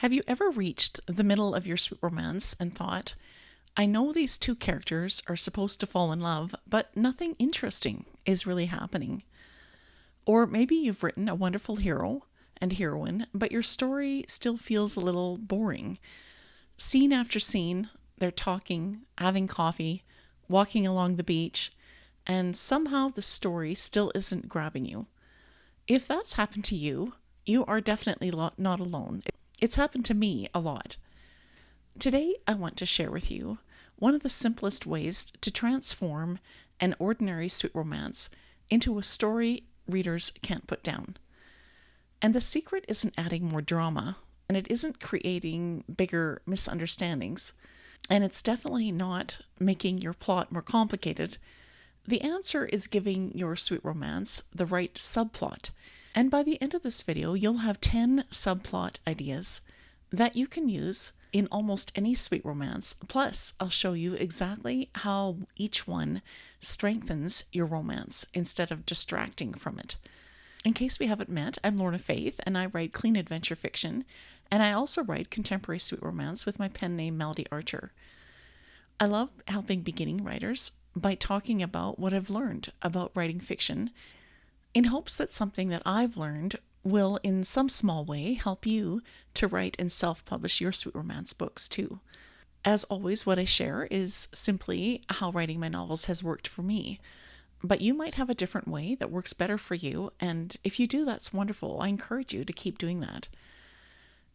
Have you ever reached the middle of your sweet romance and thought, I know these two characters are supposed to fall in love, but nothing interesting is really happening? Or maybe you've written a wonderful hero and heroine, but your story still feels a little boring. Scene after scene, they're talking, having coffee, walking along the beach, and somehow the story still isn't grabbing you. If that's happened to you, you are definitely not alone. It's happened to me a lot. Today, I want to share with you one of the simplest ways to transform an ordinary sweet romance into a story readers can't put down. And the secret isn't adding more drama, and it isn't creating bigger misunderstandings, and it's definitely not making your plot more complicated. The answer is giving your sweet romance the right subplot. And by the end of this video, you'll have 10 subplot ideas that you can use in almost any sweet romance. Plus, I'll show you exactly how each one strengthens your romance instead of distracting from it. In case we haven't met, I'm Lorna Faith, and I write clean adventure fiction, and I also write contemporary sweet romance with my pen name Melody Archer. I love helping beginning writers by talking about what I've learned about writing fiction, in hopes that something that I've learned will, in some small way, help you to write and self-publish your sweet romance books too. As always, what I share is simply how writing my novels has worked for me. But you might have a different way that works better for you, and if you do, that's wonderful. I encourage you to keep doing that.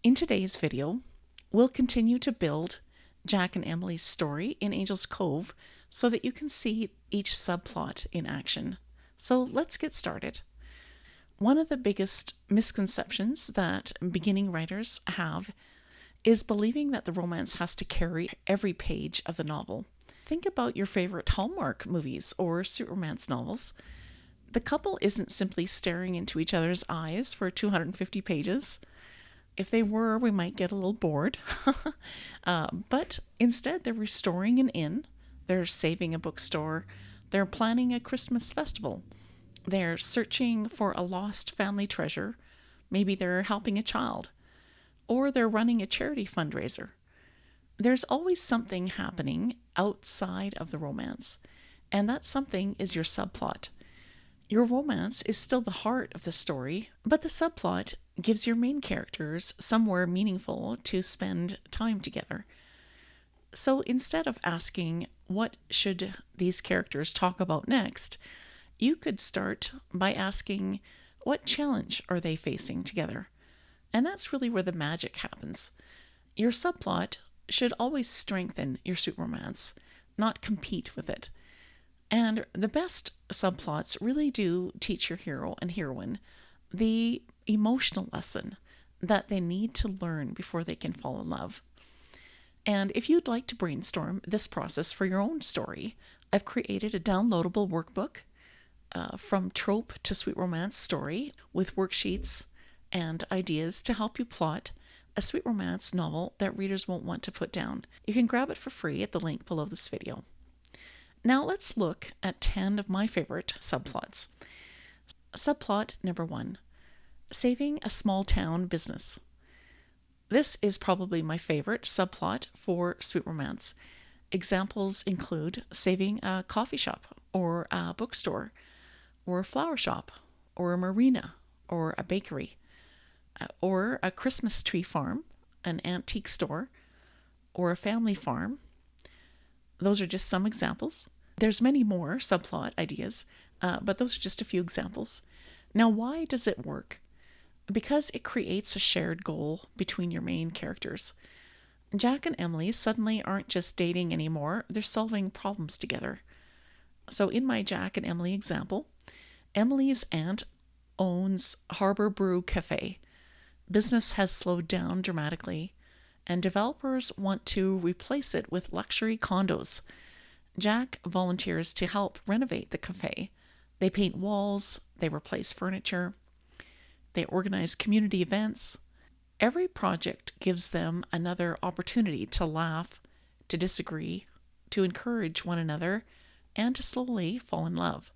In today's video, we'll continue to build Jack and Emily's story in Angel's Cove so that you can see each subplot in action. So let's get started. One of the biggest misconceptions that beginning writers have is believing that the romance has to carry every page of the novel. Think about your favorite Hallmark movies or sweet romance novels. The couple isn't simply staring into each other's eyes for 250 pages. If they were, we might get a little bored. But instead, they're restoring an inn, they're saving a bookstore, they're planning a Christmas festival, they're searching for a lost family treasure, maybe they're helping a child, or they're running a charity fundraiser. There's always something happening outside of the romance, and that something is your subplot. Your romance is still the heart of the story, but the subplot gives your main characters somewhere meaningful to spend time together. So instead of asking, what should these characters talk about next, you could start by asking, what challenge are they facing together? And that's really where the magic happens. Your subplot should always strengthen your sweet romance, not compete with it. And the best subplots really do teach your hero and heroine the emotional lesson that they need to learn before they can fall in love. And if you'd like to brainstorm this process for your own story, I've created a downloadable workbook from trope to sweet romance story with worksheets and ideas to help you plot a sweet romance novel that readers won't want to put down. You can grab it for free at the link below this video. Now let's look at 10 of my favorite subplots. Subplot number 1, saving a small town business. This is probably my favorite subplot for sweet romance. Examples include saving a coffee shop, or a bookstore, or a flower shop, or a marina, or a bakery, or a Christmas tree farm, an antique store, or a family farm. Those are just some examples. There's many more subplot ideas, but those are just a few examples. Now, why does it work? Because it creates a shared goal between your main characters. Jack and Emily suddenly aren't just dating anymore, they're solving problems together. So in my Jack and Emily example, Emily's aunt owns Harbor Brew Cafe. Business has slowed down dramatically, and developers want to replace it with luxury condos. Jack volunteers to help renovate the cafe. They paint walls, they replace furniture, they organize community events. Every project gives them another opportunity to laugh, to disagree, to encourage one another, and to slowly fall in love.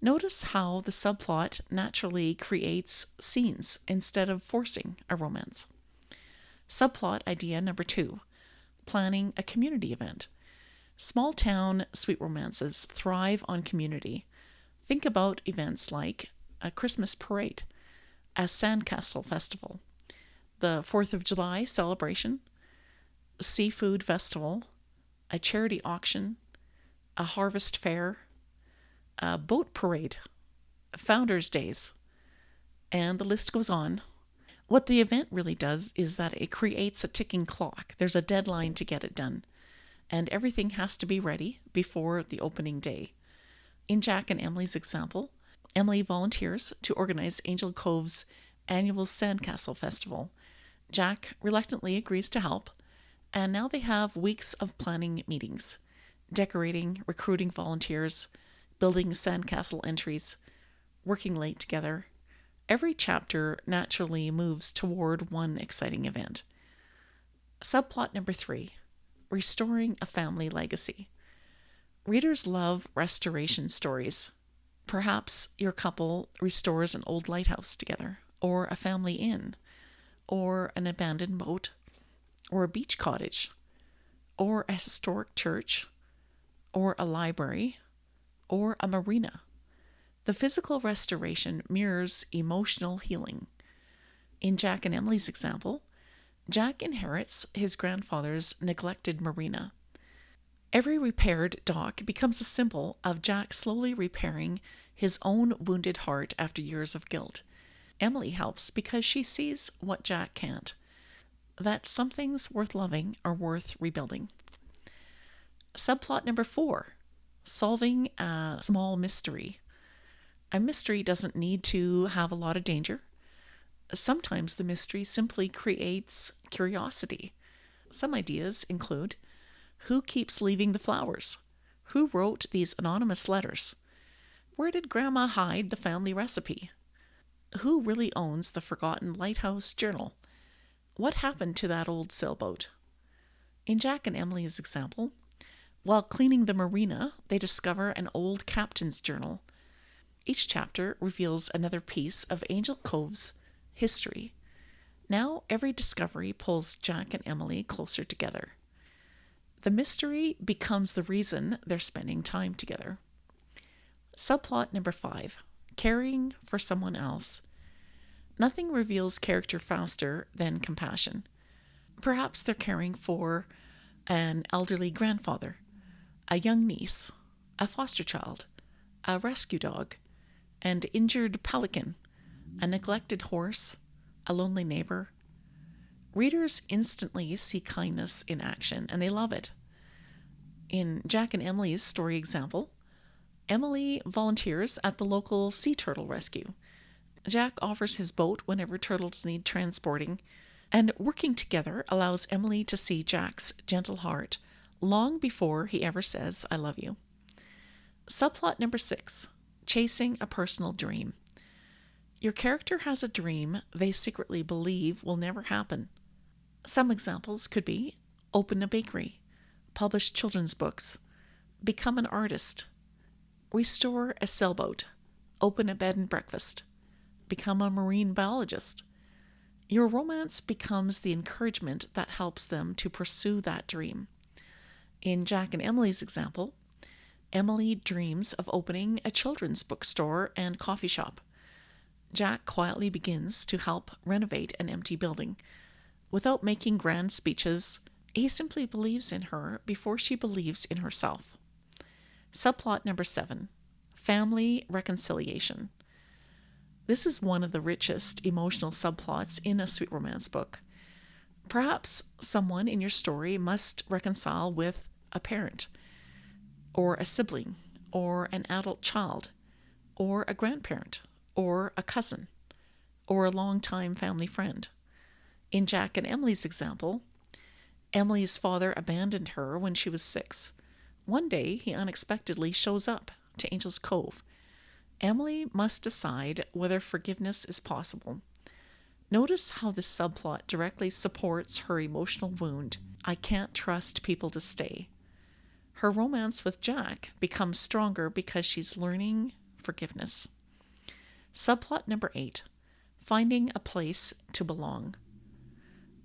Notice how the subplot naturally creates scenes instead of forcing a romance. Subplot idea number 2, planning a community event. Small town sweet romances thrive on community. Think about events like a Christmas parade, a sandcastle festival, the 4th of July celebration, a seafood festival, a charity auction, a harvest fair, a boat parade, Founders' Days, and the list goes on. What the event really does is that it creates a ticking clock. There's a deadline to get it done, and everything has to be ready before the opening day. In Jack and Emily's example, Emily volunteers to organize Angel Cove's annual Sandcastle Festival. Jack reluctantly agrees to help, and now they have weeks of planning meetings, decorating, recruiting volunteers, building sandcastle entries, working late together. Every chapter naturally moves toward one exciting event. Subplot number 3, restoring a family legacy. Readers love restoration stories. Perhaps your couple restores an old lighthouse together, or a family inn, or an abandoned boat, or a beach cottage, or a historic church, or a library, or a marina. The physical restoration mirrors emotional healing. In Jack and Emily's example, Jack inherits his grandfather's neglected marina. Every repaired dock becomes a symbol of Jack slowly repairing his own wounded heart after years of guilt. Emily helps because she sees what Jack can't, that some things worth loving are worth rebuilding. Subplot number 4, solving a small mystery. A mystery doesn't need to have a lot of danger. Sometimes the mystery simply creates curiosity. Some ideas include: who keeps leaving the flowers? Who wrote these anonymous letters? Where did Grandma hide the family recipe? Who really owns the forgotten lighthouse journal? What happened to that old sailboat? In Jack and Emily's example, while cleaning the marina, they discover an old captain's journal. Each chapter reveals another piece of Angel Cove's history. Now every discovery pulls Jack and Emily closer together. The mystery becomes the reason they're spending time together. Subplot number 5, caring for someone else. Nothing reveals character faster than compassion. Perhaps they're caring for an elderly grandfather, a young niece, a foster child, a rescue dog, an injured pelican, a neglected horse, a lonely neighbor. Readers instantly see kindness in action, and they love it. In Jack and Emily's story example, Emily volunteers at the local sea turtle rescue. Jack offers his boat whenever turtles need transporting, and working together allows Emily to see Jack's gentle heart long before he ever says, "I love you." Subplot number 6, chasing a personal dream. Your character has a dream they secretly believe will never happen. Some examples could be: open a bakery, publish children's books, become an artist, restore a sailboat, open a bed and breakfast, become a marine biologist. Your romance becomes the encouragement that helps them to pursue that dream. In Jack and Emily's example, Emily dreams of opening a children's bookstore and coffee shop. Jack quietly begins to help renovate an empty building. Without making grand speeches, he simply believes in her before she believes in herself. Subplot number 7, family reconciliation. This is one of the richest emotional subplots in a sweet romance book. Perhaps someone in your story must reconcile with a parent, or a sibling, or an adult child, or a grandparent, or a cousin, or a longtime family friend. In Jack and Emily's example, Emily's father abandoned her when she was 6. One day, he unexpectedly shows up to Angel's Cove. Emily must decide whether forgiveness is possible. Notice how this subplot directly supports her emotional wound. I can't trust people to stay. Her romance with Jack becomes stronger because she's learning forgiveness. Subplot number 8, finding a place to belong.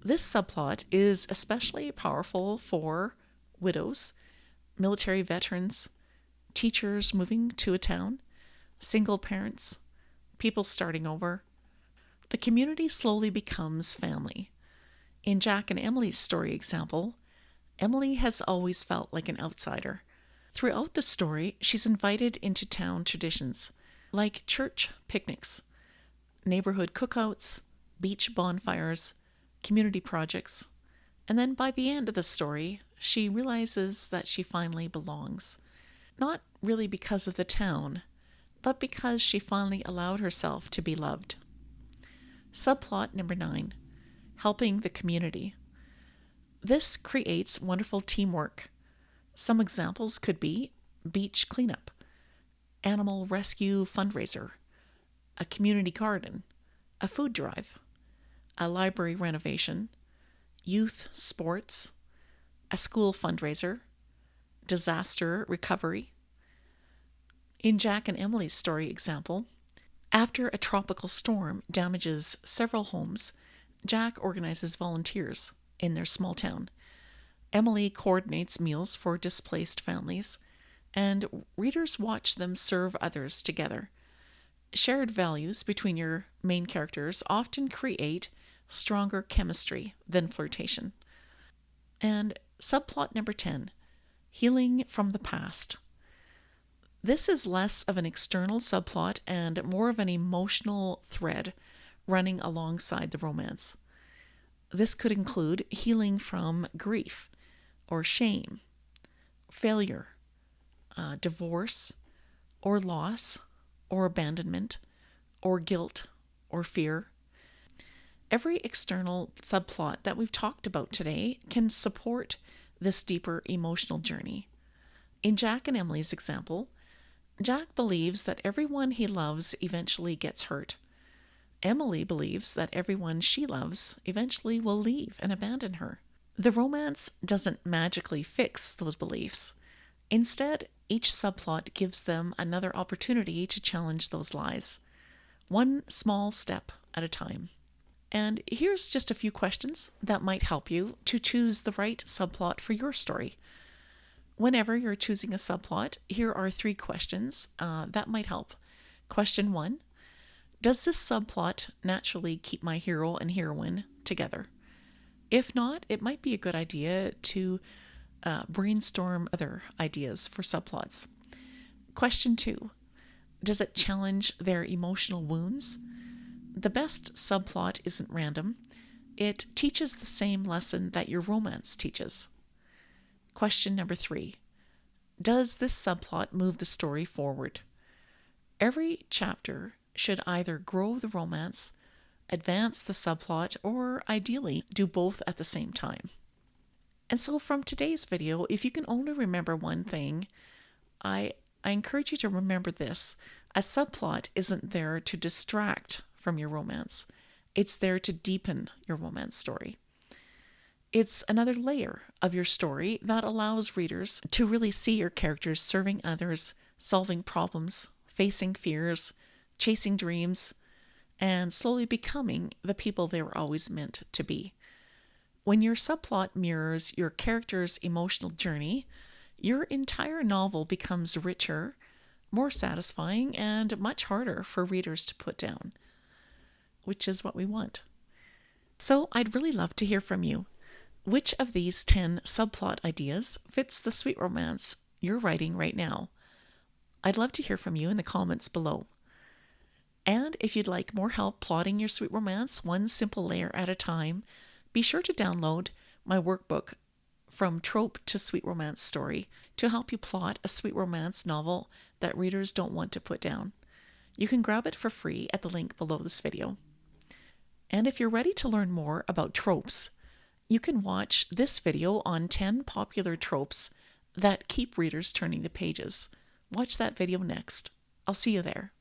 This subplot is especially powerful for widows, military veterans, teachers moving to a town, single parents, people starting over. The community slowly becomes family. In Jack and Emily's story example, Emily has always felt like an outsider. Throughout the story, she's invited into town traditions like church picnics, neighborhood cookouts, beach bonfires, community projects, and then by the end of the story, she realizes that she finally belongs. Not really because of the town, but because she finally allowed herself to be loved. Subplot number 9, helping the community. This creates wonderful teamwork. Some examples could be beach cleanup, animal rescue fundraiser, a community garden, a food drive, a library renovation, youth sports, a school fundraiser, disaster recovery. In Jack and Emily's story example, after a tropical storm damages several homes, Jack organizes volunteers in their small town. Emily coordinates meals for displaced families, and readers watch them serve others together. Shared values between your main characters often create stronger chemistry than flirtation. And subplot number 10, healing from the past. This is less of an external subplot and more of an emotional thread running alongside the romance. This could include healing from grief or shame, failure, divorce, or loss, or abandonment, or guilt, or fear. Every external subplot that we've talked about today can support this deeper emotional journey. In Jack and Emily's example, Jack believes that everyone he loves eventually gets hurt. Emily believes that everyone she loves eventually will leave and abandon her. The romance doesn't magically fix those beliefs. Instead, each subplot gives them another opportunity to challenge those lies, one small step at a time. And here's just a few questions that might help you to choose the right subplot for your story. Whenever you're choosing a subplot, here are 3 questions that might help. Question 1, does this subplot naturally keep my hero and heroine together? If not, it might be a good idea to brainstorm other ideas for subplots. Question 2, does it challenge their emotional wounds? The best subplot isn't random. It teaches the same lesson that your romance teaches. Question number 3, does this subplot move the story forward? Every chapter should either grow the romance, advance the subplot, or ideally do both at the same time. And so from today's video, if you can only remember one thing, I encourage you to remember this. A subplot isn't there to distract from your romance. It's there to deepen your romance story. It's another layer of your story that allows readers to really see your characters serving others, solving problems, facing fears, chasing dreams, and slowly becoming the people they were always meant to be. When your subplot mirrors your character's emotional journey, your entire novel becomes richer, more satisfying, and much harder for readers to put down, which is what we want. So I'd really love to hear from you. Which of these 10 subplot ideas fits the sweet romance you're writing right now? I'd love to hear from you in the comments below. And if you'd like more help plotting your sweet romance one simple layer at a time, be sure to download my workbook, From Trope to Sweet Romance Story, to help you plot a sweet romance novel that readers don't want to put down. You can grab it for free at the link below this video. And if you're ready to learn more about tropes, you can watch this video on 10 popular tropes that keep readers turning the pages. Watch that video next. I'll see you there.